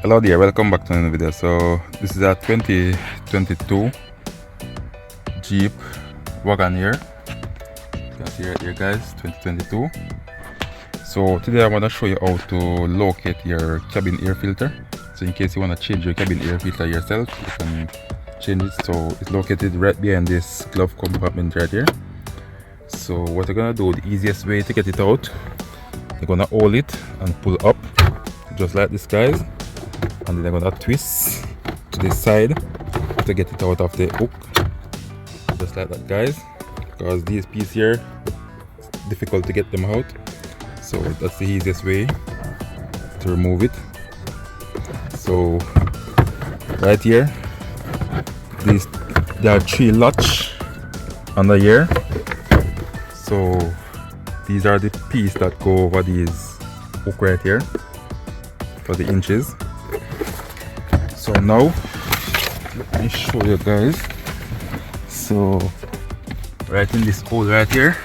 Hello there, welcome back to another video. So this is a 2022 Jeep Wagoneer. You can see right here guys, 2022. So today I want to show you how to locate your cabin air filter. So in case you want to change your cabin air filter yourself, you can change it. So it's located right behind this glove compartment right here. So what you're gonna do, the easiest way to get it out, you're gonna hold it and pull up just like this guys, and then I'm gonna twist to the side to get it out of the hook, just like that guys, because these pieces here difficult to get them out. So that's the easiest way to remove it. So right here, there are 3 latch under here. So these are the pieces that go over these hook right here for the inches. So now let me show you guys. So right in this hole right here,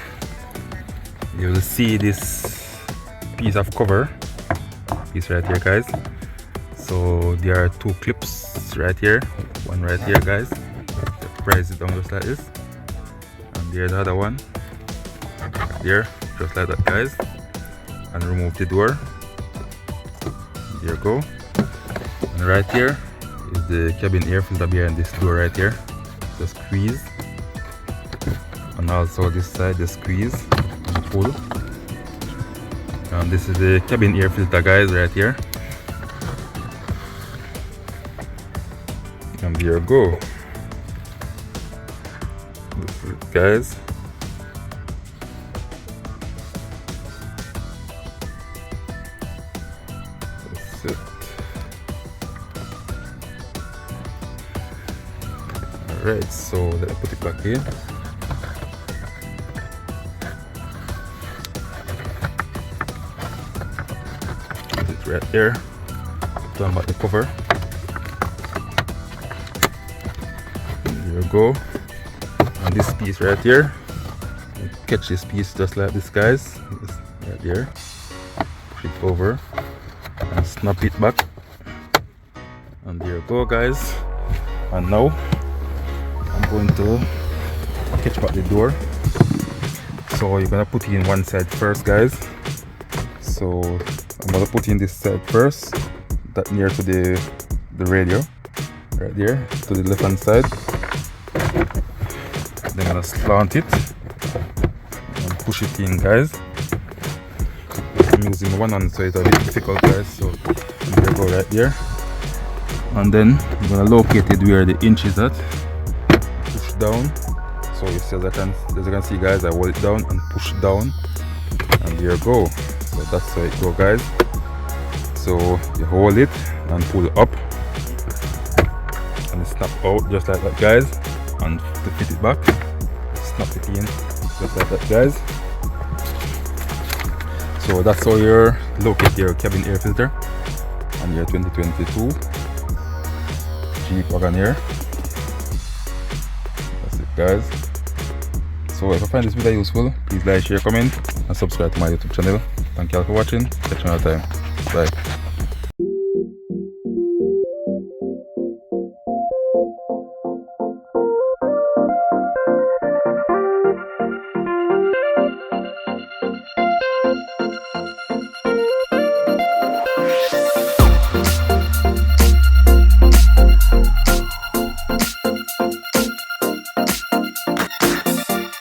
you will see this piece of cover piece right here guys. So there are 2 clips right here, one right here guys. Press it down just like this, and there's the other one right there, just like that guys. And remove the door. There you go. And right here is the cabin air filter behind this door right here. Just squeeze, and also this side just squeeze and pull. And this is the cabin air filter guys right here. And there you go. This is it guys. That's it. Alright, so let me put it back in. Put it right there. Turn back the cover. There you go. And this piece right here, you catch this piece just like this guys. Just right there. Push it over and snap it back. And there you go guys. And now I'm going to catch back the door. So you're gonna put it in one side first guys. So I'm gonna put in this side first, that near to the radio right there, to the left hand side. Then I'm gonna slant it and push it in guys. I'm using one hand so it's a bit difficult guys, so there you go right there. And then I'm gonna locate it where the inch is at. Push down. So you see, as you can see guys, I hold it down and push down, and there you go. So that's how it go guys. So you hold it and pull up and snap out just like that guys, and to fit it back, snap it in just like that guys. So that's how you locate your cabin air filter on your 2022 Jeep Wagoneer. That's it guys. So if you find this video useful, please like, share, comment and subscribe to my YouTube channel. Thank you all for watching. Catch you another time. Bye.